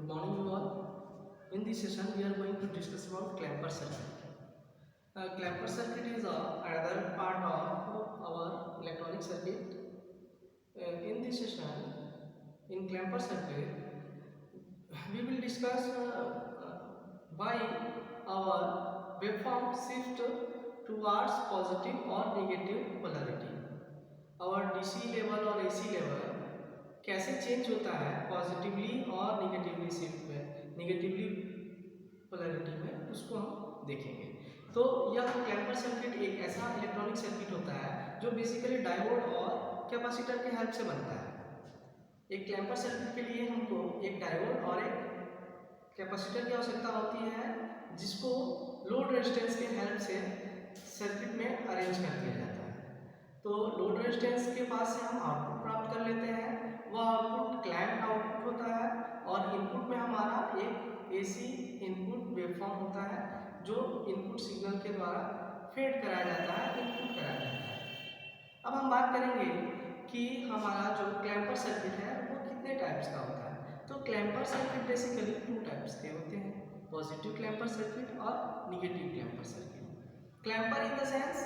Good morning you all. In this session we are going to discuss about clamper circuit. Clamper circuit is another part of our electronic circuit. In this session, in clamper circuit, we will discuss why our waveform shift towards positive or negative polarity. और DC level और AC level कैसे change होता है positively और negatively shift में, negatively polarity में, उसको हम देखेंगे। तो यह क्लैम्पर सर्किट एक ऐसा इलेक्ट्रॉनिक सर्किट होता है जो बेसिकली डायोड और कैपेसिटर के हेल्प से बनता है। एक क्लैम्पर सर्किट के लिए हमको एक डायोड और एक कैपेसिटर की आवश्यकता होती है, जिसको लोड रेजिस्टेंस के हेल्प से सर्किट में अरेंज कर दिया जाता है। तो लोड रेजिस्टेंस के पास से हम आउटपुट प्राप्त कर लेते हैं। वह आउटपुट क्लैम्प्ड आउटपुट होता है और इनपुट में हमारा एक एसी इनपुट वेवफॉर्म होता है जो इनपुट सिग्नल के द्वारा फेड कराया जाता है, इनपुट कराया जाता है। अब हम बात करेंगे कि हमारा जो क्लैम्पर सर्किट है वो कितने टाइप्स का होता है। तो क्लैम्पर सर्किट बेसिकली 2 टाइप्स के होते हैं, पॉजिटिव क्लैम्पर सर्किट और negative clamper circuit. Clamper in the sense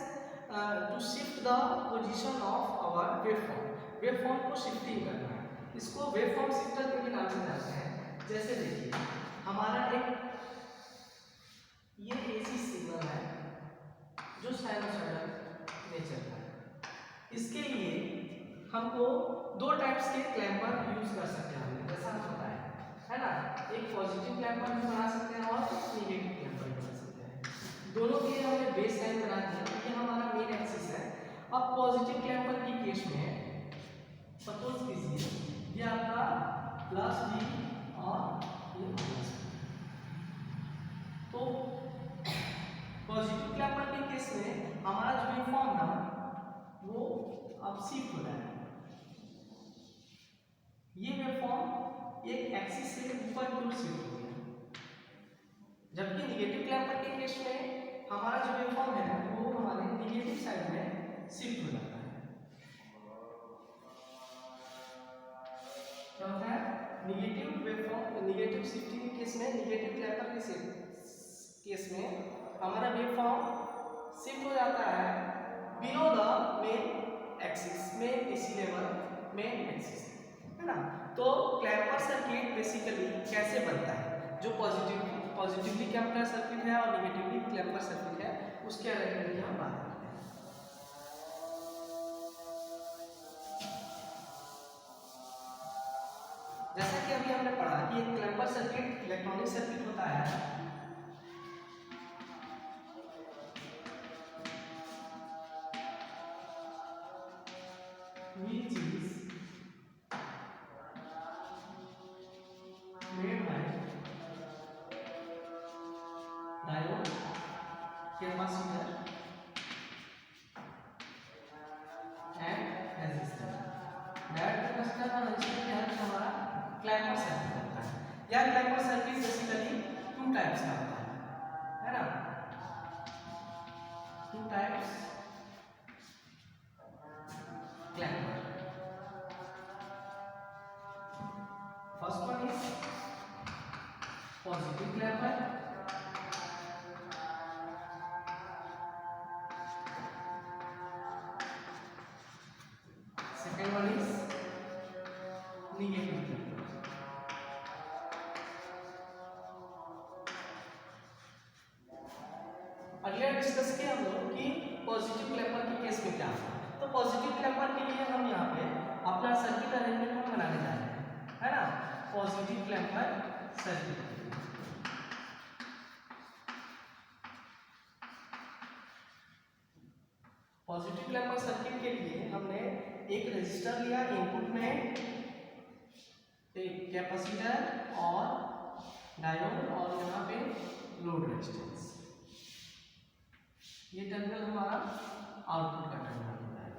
to shift the position of our waveform, waveform को शिफ्टिंग करना है, इसको वेवफॉर्म शिफ्टर के भी नाम से जानते हैं। जैसे देखिए हमारा एक ये एसी सिग्नल है जो साइनसॉइडल नेचर का है। इसके लिए हमको 2 टाइप्स के क्लैम्पर यूज कर सकते हैं, जैसा होता है ना। एक पॉजिटिव क्लैम्पर भी बना सकते हैं और नेगेटिव क्लैम्पर भी बना सकते हैं। दोनों के लिए हमने बेस लाइन बना दिया, ये हमारा मेन एक्सिस है। अब पॉजिटिव क्लैम्पर की केस में सपोज कीजिए ये आपका प्लस बी और ये माइनस बी। तो पॉजिटिव क्लैम्पर के केस में हमारा जो वेवफॉर्म है वो अब शिफ्ट हो जाएगा। ये वेवफॉर्म एक एक्सिस से ऊपर की ओर शिफ्ट हो गया, जबकि निगेटिव क्लैम्पर के केस में हमारा जो वेवफॉर्म है वो हमारे निगेटिव साइड में शिफ्ट हो जाता है। क्या होता है निगेटिव वेवफॉर्म, निगेटिव शिफ्टिंग के केस में, निगेटिव क्लैम्पर के केस में हमारा वेवफॉर्म शिफ्ट हो जाता है below the main axis, main AC level main axis, है ना। तो क्लैम्पर सर्किट बेसिकली कैसे बनता है, जो पॉजिटिवली क्लैम्पर सर्किट है और निगेटिवली क्लैम्पर सर्किट है, उसके अलग हम बात करते हैं। जैसा कि अभी हमने पढ़ा कि एक क्लैम्पर सर्किट इलेक्ट्रॉनिक सर्किट होता है which is made by diode, capacitor and resistor। Diode, capacitor और रेजिस्टर के हेल्प से हमारा क्लैम्पर सर्किट होता है। यह क्लैम्पर सर्किट बेसिकली 2 टाइप्स का होता है ना। 2 types clamper. First one is positive clamper, second one is negative clamper. अगले डिस्कस किया हम लोग कि पॉजिटिव क्लैम्पर के केस में क्या होता है। तो पॉजिटिव क्लैम्पर के लिए हम यहाँ पे अपना सर्किट अरेंजमेंट हम बनाने जा रहे हैं, है ना। Positive clamper circuit, positive clamper circuit के लिए हमने एक रेजिस्टर लिया इनपुट में, एक कैपेसिटर और डायोड और यहाँ पे लोड रेजिस्टेंस। ये टर्मिनल हमारा आउटपुट का टर्मिनल होता है।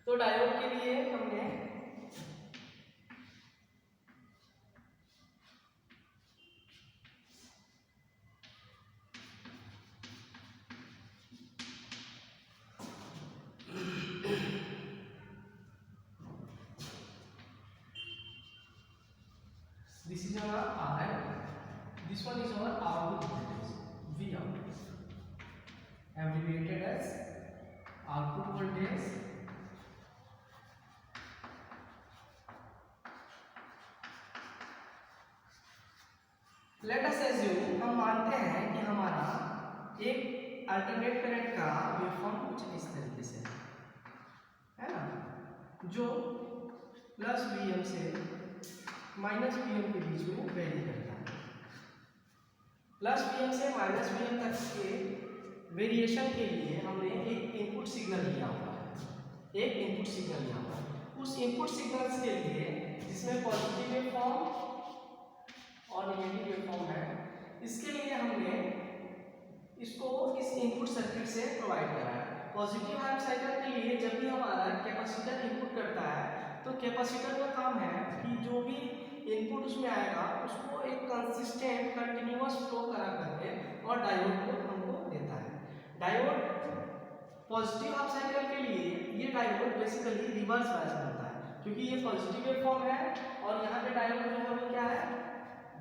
तो डायोड के लिए हमने This is our R and this one is our output voltage V out, abbreviated as output voltage let us assume, हम मानते हैं कि हमारा एक अल्टरनेट करंट का वेवफॉर्म कुछ इस तरीके से है ना, जो प्लस Vm से माइनस Vm के बीच में वेरी करता है। प्लस Vm से माइनस Vm तक के वेरिएशन के लिए हमने एक इनपुट सिग्नल लिया हुआ है, एक इनपुट सिग्नल लिया हुआ है। उस इनपुट सिग्नल्स के लिए जिसमें पॉजिटिव वेवफॉर्म और नेगेटिव वेवफॉर्म है, इसके लिए हमने इसको इस इनपुट सर्किट से प्रोवाइड करा है। पॉजिटिव हाफ साइकिल के लिए जब भी हमारा कैपेसिटर इनपुट करता है तो कैपेसिटर का काम है कि जो भी इनपुट उसमें आएगा उसको एक कंसिस्टेंट कंटिन्यूअस फ्लो करा करके और डायोड को हमको देता है। डायोड पॉजिटिव हाफ साइकिल के लिए ये डायोड बेसिकली रिवर्स बायस करता है, क्योंकि ये पॉजिटिव वेवफॉर्म है और यहाँ पे डायोड जो है वो क्या है,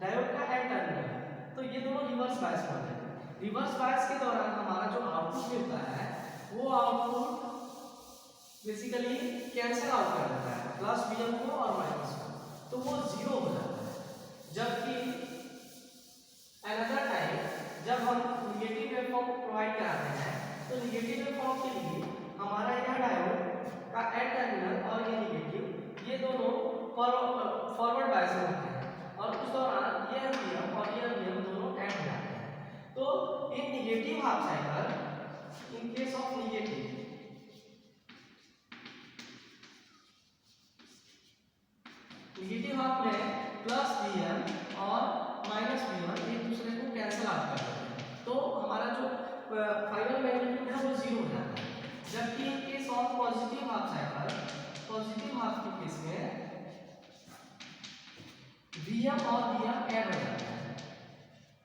डायोड का एन टर्मिनल है, तो ये दोनों रिवर्स बायस करते हैं। रिवर्स बायस के दौरान हमारा जो आउटपुट मिलता है वो आउटपुट बेसिकली कैंसिल आउट कर देता है प्लस Vm को और माइनस को, तो वो जीरो हो जाता है। जबकि अनदर टाइम जब हम निगेटिव वेवफॉर्म प्रोवाइड कराते हैं तो निगेटिव वेवफॉर्म के लिए हमारा यह डायोड का एन टर्मिनल और ये निगेटिव ये दोनों फॉरवर्ड बायस में होते हैं और उस दौरान यह Vm और यह Vm दोनों ऐड हो जाते हैं। तो in negative half cycle, in case of negative half में प्लस Vm और माइनस Vm एक दूसरे को कैंसिल आउट कर देते हैं, तो हमारा जो फाइनल मैग्नीट्यूड है वो जीरो हो जाता है। जबकि इन case of positive half cycle, positive half के केस में Vm और Vm ऐड हो जाता है,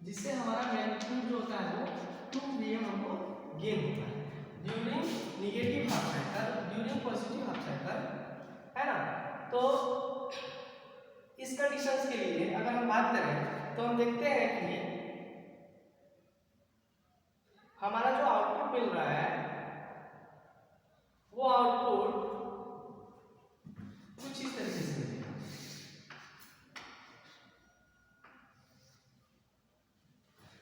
जिससे हमारा मैग्नीट्यूड जो होता है वो 2Vm हमको गेन होता है during negative half cycle, during positive half cycle, है ना। तो इस कंडीशंस के लिए अगर हम बात करें तो हम देखते हैं कि हमारा जो आउटपुट मिल रहा है वो आउटपुट कुछ इस तरीके से मिलेगा।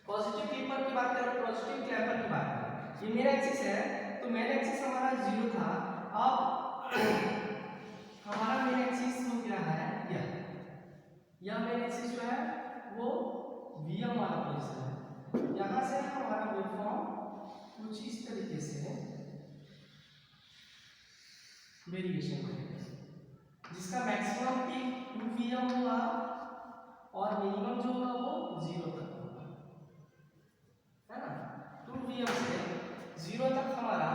पॉजिटिव क्लिपर की बात करें, पॉजिटिव क्लैम्पर की बात करें, ये मेन एक्सिस है, तो मेन एक्सिस हमारा जीरो था, अब हमारा मेन एक्सिस हो गया है यह मेन एक्सिस जो है वो Vm वाला पोजीशन है। यहाँ से हमारा वेवफॉर्म कुछ इस तरीके से वेरिएशन करेगा, जिसका मैक्सिमम पीक 2Vm होगा और मिनिमम जो होगा वो 0 तक होगा, है ना। 2Vm से 0 तक हमारा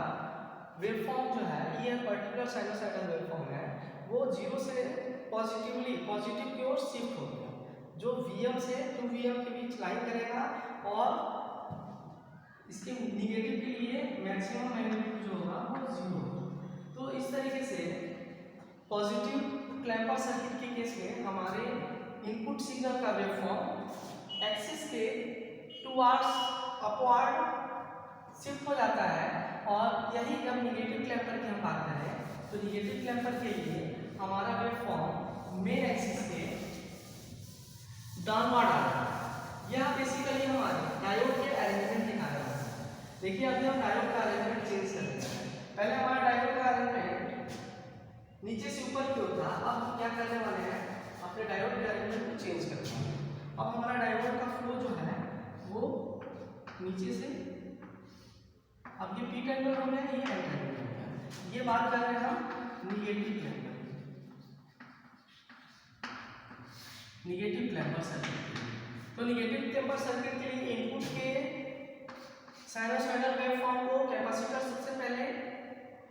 वेवफॉर्म जो है, ये पर्टिकुलर साइनोसॉइडल वेवफॉर्म है, वो 0 से पॉजिटिव की ओर शिफ्ट हो गया, जो Vm से 2Vm के बीच लाइन करेगा और इसके निगेटिव के लिए मैक्सिमम मैग्नीट्यूड जो होगा वो 0 होगा। तो इस तरीके से पॉजिटिव क्लैम्पर सर्किट के केस में हमारे इनपुट सिग्नल का वेवफॉर्म एक्सिस के टुवर्ड्स अपवर्ड शिफ्ट हो जाता है, और यही जब निगेटिव क्लैम्पर की हम बात करें तो निगेटिव क्लैम्पर के लिए हमारा वेवफॉर्म मेन एक्सिस के डाउनवर्ड आ रहा है। यह बेसिकली हमारे डायोड के अरेंजमेंट के कारण है। देखिए अभी हम डायोड का अरेंजमेंट चेंज कर रहे हैं। पहले हमारा डायोड का अरेंजमेंट नीचे से ऊपर की ओर था, अब हम क्या करने वाले हैं, अपने डायोड के अरेंजमेंट को चेंज करते हैं। अब हमारा डायोड का फ्लो जो है वो नीचे से, अब ये पी टर्मिनल हो गया, ये एन टर्मिनल हो गया। ये बात कर रहे हैं हम निगेटिव क्लैम्पर सर्किट। तो निगेटिव क्लैम्पर सर्किट के लिए इनपुट के साइनोसॉइडल वेवफॉर्म को कैपेसिटर सबसे पहले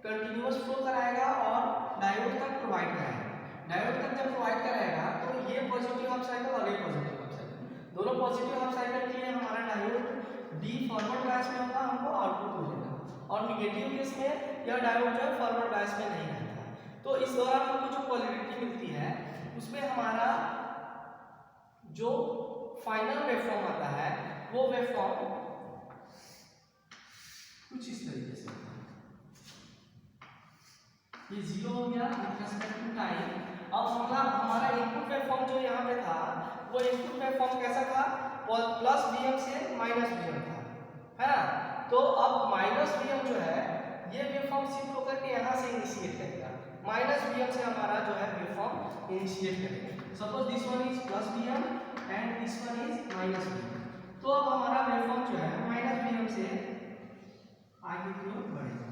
कंटीन्यूअस फ्लो कराएगा और डायोड तक प्रोवाइड कराएगा। डायोड तक जब प्रोवाइड कराएगा तो ये पॉजिटिव हाफ साइकिल और ये पॉजिटिव हाफ साइकिल, दोनों पॉजिटिव हाफ साइकिल के लिए हमारा डायोड डी फॉरवर्ड बायस में होगा, हमको आउटपुट मिलेगा, और निगेटिव केस में यह डायोड जो है फॉरवर्ड बायस में नहीं रहता। तो इस दौरान हमको जो पोलैरिटी मिलती है उसमें हमारा जो फाइनल वेवफॉर्म आता है वो वेवफॉर्म कुछ इस तरीके से होता है। ये 0 हो गया विद रिस्पेक्ट टू टाइम। अब हमारा इनपुट वेवफॉर्म जो यहाँ पे था वो इनपुट वेवफॉर्म कैसा था, प्लस Vm से माइनस Vm था, है ना। तो अब माइनस Vm जो है ये वेवफॉर्म शिफ्ट होकर के यहाँ से इनिशिएट करेगा, माइनस Vm से हमारा जो है वेवफॉर्म इनिशिएट करेगा। Suppose this one is plus Vm and this one is minus Vm। तो अब हमारा वेवफॉर्म जो है माइनस Vm से आगे की ओर बढ़ेगा,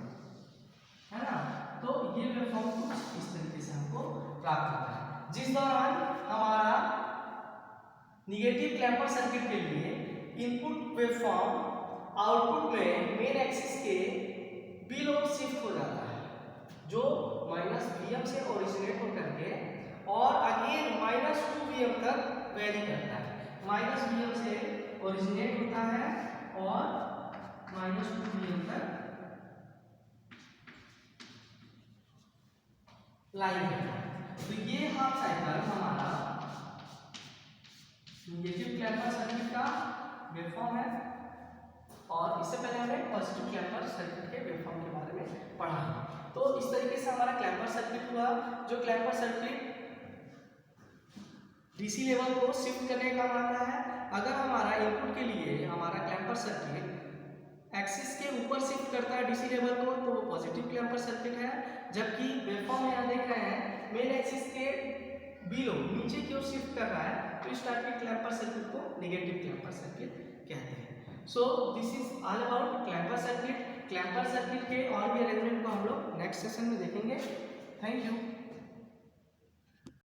है ना। तो ये वेवफॉर्म कुछ इस तरीके से हमको प्राप्त होता है, जिस दौरान हमारा निगेटिव क्लैम्पर सर्किट के लिए इनपुट वेवफॉर्म आउटपुट में मेन एक्सिस के बिलो शिफ्ट हो जाता है, जो माइनस Vm से ओरिजिनेट होकर के और अगेन माइनस 2 Vm तक वेरी करता है। माइनस Vm से ओरिजिनेट होता है और माइनस 2 Vm तक लाइन करता है। तो ये हाफ साइकिल हमारा नेगेटिव क्लैम्पर सर्किट का वेवफॉर्म है, और इससे पहले हमने पॉजिटिव क्लैम्पर सर्किट के वेवफॉर्म के बारे में पढ़ा है। तो इस तरीके से हमारा क्लैम्पर सर्किट हुआ, जो क्लैम्पर सर्किट डीसी लेवल को शिफ्ट करने का काम आता है। अगर हमारा इनपुट के लिए हमारा क्लैम्पर सर्किट एक्सिस के ऊपर शिफ्ट करता है डीसी लेवल को, तो वो पॉजिटिव क्लैम्पर सर्किट है, जबकि वेवफॉर्म यहाँ देख रहे हैं मेन एक्सिस के बिलो नीचे की ओर शिफ्ट कर रहा है, तो इस टाइप के क्लैम्पर सर्किट को नेगेटिव क्लैम्पर सर्किट कहते हैं। So this is all about clamper circuit. Clamper circuit के और भी अरेंजमेंट को हम लोग नेक्स्ट सेशन में देखेंगे। Thank you.